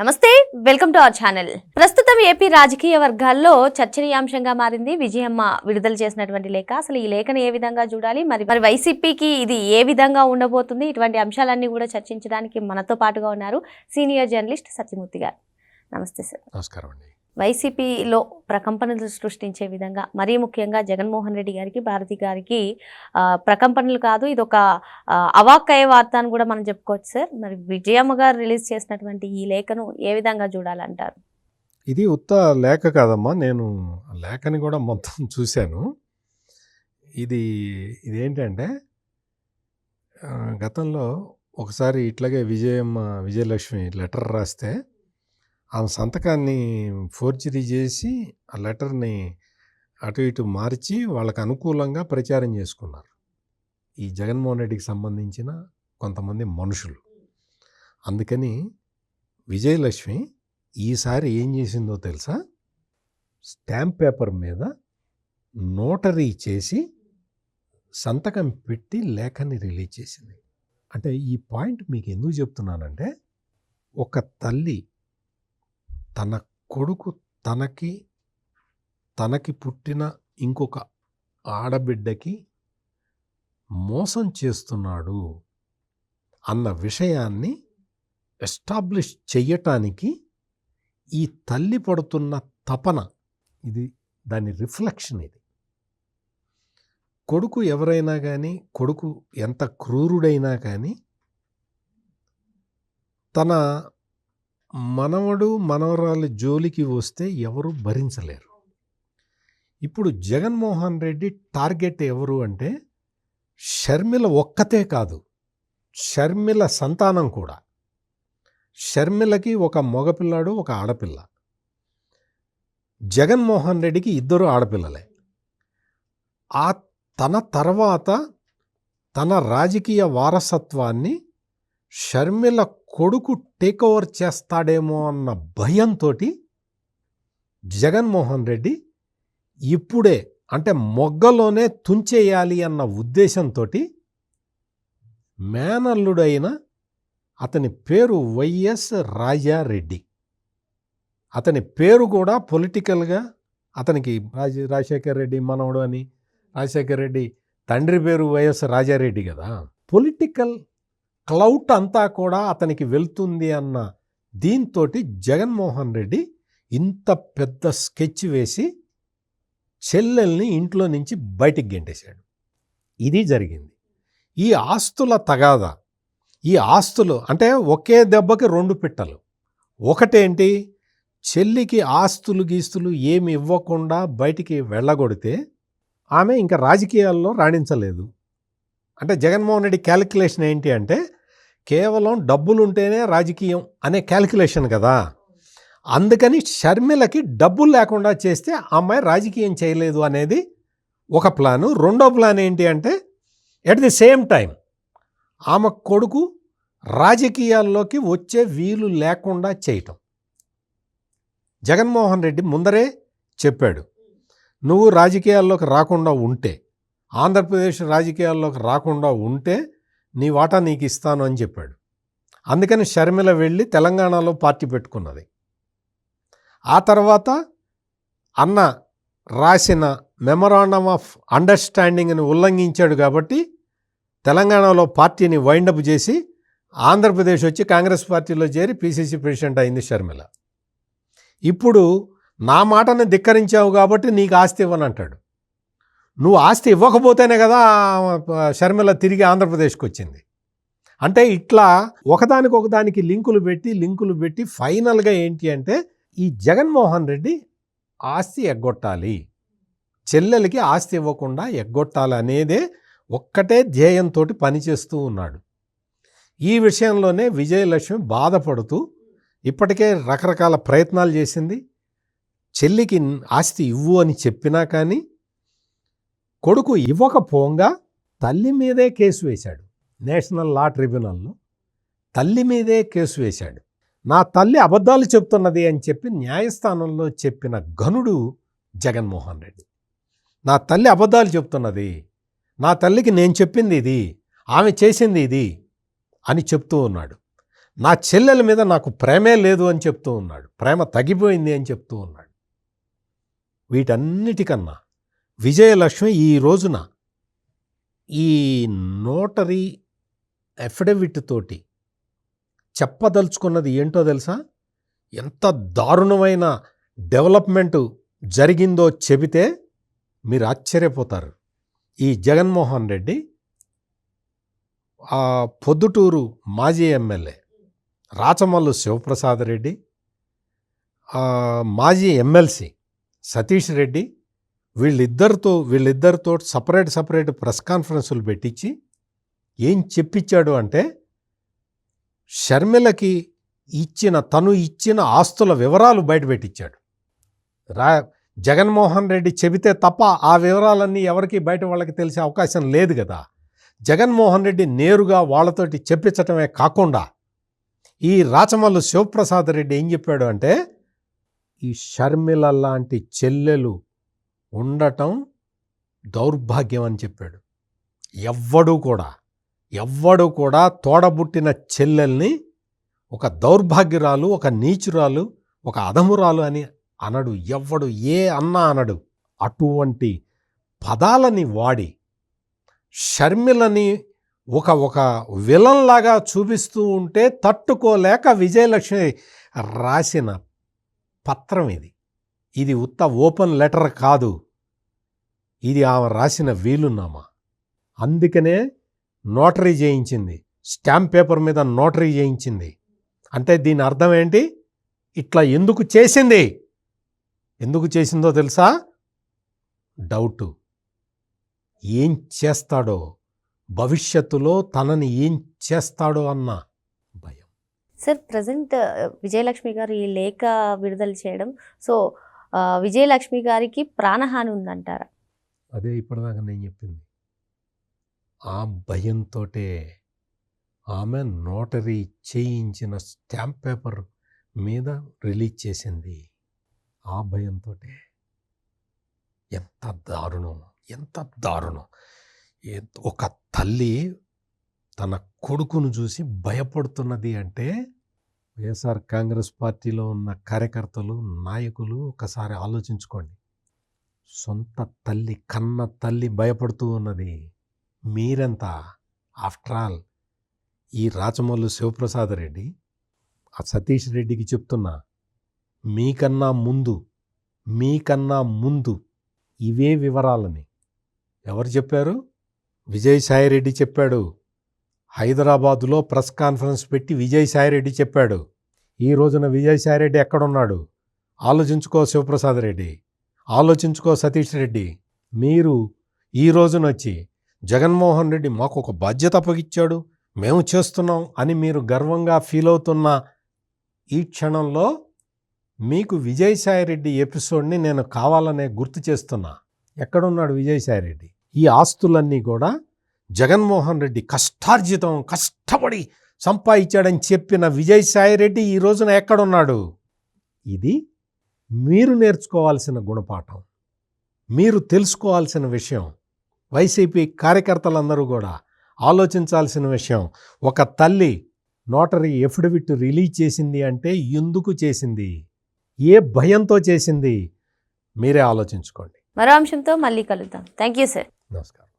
నమస్తే, welcome to our channel. ప్రస్తుతం AP రాజకీయ వర్గాల్లో చర్చనీయాంశంగా మారింది విజయమ్మ విడుదల చేసినటువంటి లేఖ. అసలు ఈ లేఖను ఏ విధంగా చూడాలి, మరి వైసీపీకి ఇది ఏ విధంగా ఉండబోతుంది, ఇటువంటి అంశాలన్నీ కూడా చర్చించడానికి మనతో పాటుగా ఉన్నారు సీనియర్ జర్నలిస్ట్ సత్యమూర్తి గారు. నమస్తే సార్. నమస్కారం అండి. వైసీపీలో ప్రకంపనలు సృష్టించే విధంగా మరీ ముఖ్యంగా జగన్మోహన్ రెడ్డి గారికి, భారతి గారికి ప్రకంపనలు కాదు, ఇది ఒక అవాక్కయ్యే వార్త అని కూడా మనం చెప్పుకోవచ్చు సార్. మరి విజయమ్మ గారు రిలీజ్ చేసినటువంటి ఈ లేఖను ఏ విధంగా చూడాలంటారు? ఇది ఉత్త లేఖ కాదమ్మా, నేను లేఖని కూడా మొత్తం చూశాను. ఇదేంటంటే గతంలో ఒకసారి ఇట్లాగే విజయలక్ష్మి లెటర్ రాస్తే ఆమె సంతకాన్ని ఫోర్జరీ చేసి ఆ లెటర్ని అటు ఇటు మార్చి వాళ్ళకు అనుకూలంగా ప్రచారం చేసుకున్నారు ఈ జగన్మోహన్ రెడ్డికి సంబంధించిన కొంతమంది మనుషులు. అందుకని విజయలక్ష్మి ఈసారి ఏం చేసిందో తెలుసా? స్టాంప్ పేపర్ మీద నోటరీ చేసి సంతకం పెట్టి లేఖని రిలీజ్ చేసింది. అంటే ఈ పాయింట్ మీకు ఎందుకు చెప్తున్నానంటే, ఒక తల్లి తన కొడుకు తనకి పుట్టిన ఇంకొక ఆడబిడ్డకి మోసం చేస్తున్నాడు అన్న విషయాన్ని ఎస్టాబ్లిష్ చెయ్యటానికి ఈ తల్లి పడుతున్న తపన, దాని రిఫ్లెక్షన్. ఇది కొడుకు ఎవరైనా కానీ, కొడుకు ఎంత క్రూరుడైనా కానీ తన మనవడు మనవరాలి జోలికి వస్తే ఎవరు భరించలేరు. ఇప్పుడు జగన్మోహన్ రెడ్డి టార్గెట్ ఎవరు అంటే షర్మిల ఒక్కతే కాదు, షర్మిల సంతానం కూడా. షర్మిలకి ఒక మగపిల్లాడు, ఒక ఆడపిల్ల. జగన్మోహన్ రెడ్డికి 2 ఆడపిల్లలే. తన తర్వాత తన రాజకీయ వారసత్వాన్ని షర్మిల కొడుకు టేక్ ఓవర్ చేస్తాడేమో అన్న భయంతో జగన్మోహన్ రెడ్డి ఇప్పుడే, అంటే మొగ్గలోనే తుంచేయాలి అన్న ఉద్దేశంతో మేనల్లుడైన అతని పేరు వైఎస్ రాజారెడ్డి. అతని పేరు కూడా పొలిటికల్గా అతనికి రాజశేఖర్ రెడ్డి మనవడు అని, రాజశేఖర్ రెడ్డి తండ్రి పేరు వైఎస్ రాజారెడ్డి కదా. పొలిటికల్ క్లౌట్ అంతా కూడా అతనికి వెళ్తుంది అన్న దీంతో జగన్మోహన్ రెడ్డి ఇంత పెద్ద స్కెచ్ వేసి చెల్లెల్ని ఇంట్లో నుంచి బయటికి గెంటేశాడు. ఇది జరిగింది. ఈ ఆస్తుల తగాదా, ఈ ఆస్తులు అంటే ఒకే దెబ్బకి 2 పిట్టలు. ఒకటేంటి, చెల్లికి ఆస్తులు గీస్తులు ఏమి ఇవ్వకుండా బయటికి వెళ్ళగొడితే ఆమె ఇంకా రాజకీయాల్లో రాణించలేదు. అంటే జగన్మోహన్ రెడ్డి క్యాలిక్యులేషన్ ఏంటి అంటే, కేవలం డబ్బులుంటేనే రాజకీయం అనే క్యాలిక్యులేషన్ కదా. అందుకని షర్మిలకి డబ్బులు లేకుండా చేస్తే ఆ అమ్మాయి రాజకీయం చేయలేదు అనేది ఒక ప్లాను. రెండో ప్లాన్ ఏంటి అంటే, ఎట్ ది సేమ్ టైం ఆమె కొడుకు రాజకీయాల్లోకి వచ్చే వీలు లేకుండా చేయటం. జగన్మోహన్ రెడ్డి ముందరే చెప్పాడు, నువ్వు రాజకీయాల్లోకి రాకుండా ఉంటే, ఆంధ్రప్రదేశ్ రాజకీయాల్లోకి రాకుండా ఉంటే నీ వాటా నీకు ఇస్తాను అని చెప్పాడు. అందుకని షర్మిల వెళ్ళి తెలంగాణలో పార్టీ పెట్టుకున్నది. ఆ తర్వాత అన్న రాసిన మెమరాండమ్ ఆఫ్ అండర్స్టాండింగ్ని ఉల్లంఘించాడు కాబట్టి తెలంగాణలో పార్టీని వైండప్ చేసి ఆంధ్రప్రదేశ్ వచ్చి కాంగ్రెస్ పార్టీలో చేరి పిసిసి ప్రెసిడెంట్ అయింది షర్మిల. ఇప్పుడు నా మాటని ధిక్కరించావు కాబట్టి నీకు ఆస్తి ఇవ్వను అంటాడు. నువ్వు ఆస్తి ఇవ్వకపోతేనే కదా షర్మిల తిరిగి ఆంధ్రప్రదేశ్కి వచ్చింది. అంటే ఇట్లా ఒకదానికి లింకులు పెట్టి ఫైనల్గా ఏంటి అంటే, ఈ జగన్మోహన్ రెడ్డి ఆస్తి ఎగ్గొట్టాలి, చెల్లెలకి ఆస్తి ఇవ్వకుండా ఎగ్గొట్టాలి అనేదే ఒక్కటే ధ్యేయంతో పనిచేస్తూ ఉన్నాడు. ఈ విషయంలోనే విజయలక్ష్మి బాధపడుతూ ఇప్పటికే రకరకాల ప్రయత్నాలు చేసింది. చెల్లికి ఆస్తి ఇవ్వు అని చెప్పినా కానీ కొడుకు ఇవ్వకపోగా తల్లి మీదే కేసు వేశాడు. నేషనల్ లా ట్రిబ్యునల్లో తల్లి మీదే కేసు వేశాడు. నా తల్లి అబద్ధాలు చెప్తున్నది అని చెప్పి న్యాయస్థానంలో చెప్పిన ఘనుడు జగన్మోహన్ రెడ్డి. నా తల్లి అబద్ధాలు చెప్తున్నది, నా తల్లికి నేను చెప్పింది ఇది, ఆమె చేసింది ఇది అని చెప్తూ ఉన్నాడు. నా చెల్లెల మీద నాకు ప్రేమే లేదు అని చెప్తూ ఉన్నాడు, ప్రేమ తగ్గిపోయింది అని చెప్తూ ఉన్నాడు. వీటన్నిటికన్నా విజయలక్ష్మి ఈ రోజున ఈ నోటరీ అఫిడవిట్ తోటి చెప్పదలుచుకున్నది ఏంటో తెలుసా? ఎంత దారుణమైన డెవలప్మెంట్ జరిగిందో చెబితే మీరు ఆశ్చర్యపోతారు. ఈ జగన్మోహన్ రెడ్డి పొద్దుటూరు మాజీ ఎమ్మెల్యే రాచమల్లు శివప్రసాద్ రెడ్డి, మాజీ ఎమ్మెల్సీ సతీష్ రెడ్డి, వీళ్ళిద్దరితో సపరేట్ ప్రెస్ కాన్ఫరెన్సులు పెట్టించి ఏం చెప్పించాడు అంటే, షర్మిలకి తను ఇచ్చిన ఆస్తుల వివరాలు బయటపెట్టించాడు. జగన్మోహన్ రెడ్డి చెబితే తప్ప ఆ వివరాలన్నీ ఎవరికి బయట వాళ్ళకి తెలిసే అవకాశం లేదు కదా. జగన్మోహన్ రెడ్డి నేరుగా వాళ్ళతోటి చెప్పించటమే కాకుండా ఈ రాచమల్లు శివప్రసాద్ రెడ్డి ఏం చెప్పాడు అంటే, ఈ షర్మిల లాంటి చెల్లెలు ఉండటం దౌర్భాగ్యం అని చెప్పాడు. ఎవ్వడు కూడా తోడబుట్టిన చెల్లెల్ని ఒక దౌర్భాగ్యురాలు, ఒక నీచురాలు, ఒక అధమురాలు అని అనడు. ఎవ్వడు ఏ అన్నా అనడు. అటువంటి పదాలని వాడి షర్మిలని ఒక విలన్లాగా చూపిస్తూ ఉంటే తట్టుకోలేక విజయలక్ష్మి రాసిన పత్రం ఇది ఉత్త ఓపెన్ లెటర్ కాదు, ఇది ఆమె రాసిన వీలునామా. అందుకనే నోటరీ చేయించింది, స్టాంప్ పేపర్ మీద నోటరీ చేయించింది. అంటే దీని అర్థం ఏంటి? ఇట్లా ఎందుకు చేసిందో తెలుసా? డౌటు. ఏం చేస్తాడో, భవిష్యత్తులో తనని ఏం చేస్తాడో అన్న భయం. సార్, ప్రజెంట్ విజయలక్ష్మి గారు ఈ లేఖ విడుదల చేయడం, సో విజయలక్ష్మి గారికి ప్రాణహాని ఉందంటారా? అదే ఇప్పటిదాకా నేను చెప్పింది. ఆ భయంతో ఆమె నోటరీ చేయించిన స్టాంప్ పేపర్ మీద రిలీజ్ చేసింది. ఆ భయంతో ఎంత దారుణం. ఒక తల్లి తన కొడుకును చూసి భయపడుతున్నది అంటే, వైఎస్ఆర్ కాంగ్రెస్ పార్టీలో ఉన్న కార్యకర్తలు, నాయకులు ఒకసారి ఆలోచించుకోండి. సొంత తల్లి, కన్న తల్లి భయపడుతూ ఉన్నది. మీరెంత? ఆఫ్టర్ ఆల్ ఈ రాచమల్లు శివప్రసాద్ రెడ్డి, ఆ సతీష్ రెడ్డికి చెప్తున్నా, మీకన్నా ముందు ఇవే వివరాలని ఎవరు చెప్పారు? విజయసాయిరెడ్డి చెప్పాడు. హైదరాబాదులో ప్రెస్ కాన్ఫరెన్స్ పెట్టి విజయసాయిరెడ్డి చెప్పాడు. ఈ రోజున విజయసాయిరెడ్డి ఎక్కడున్నాడు? ఆలోచించుకో శివప్రసాద్ రెడ్డి, ఆలోచించుకో సతీష్ రెడ్డి. మీరు ఈ రోజున వచ్చి జగన్మోహన్ రెడ్డి మాకు ఒక బాధ్యత అప్పగిచ్చాడు, మేము చేస్తున్నాం అని మీరు గర్వంగా ఫీల్ అవుతున్న ఈ క్షణంలో మీకు విజయసాయిరెడ్డి ఎపిసోడ్ని నేను కావాలనే గుర్తు చేస్తున్నా. ఎక్కడున్నాడు విజయసాయిరెడ్డి? ఈ ఆస్తులన్నీ కూడా జగన్మోహన్ రెడ్డి కష్టపడి సంపాదించాడని చెప్పిన విజయసాయిరెడ్డి ఈ రోజున ఎక్కడున్నాడు? ఇది మీరు నేర్చుకోవాల్సిన గుణపాఠం, మీరు తెలుసుకోవాల్సిన విషయం. వైసీపీ కార్యకర్తలందరూ కూడా ఆలోచించాల్సిన విషయం. ఒక తల్లి నోటరీ ఎఫిడవిట్ రిలీజ్ చేసింది అంటే ఎందుకు చేసింది, ఏ భయంతో చేసింది, మీరే ఆలోచించుకోండి. మరో అంశంతో మళ్ళీ కలుద్దాం. Thank you sir. నమస్కారం.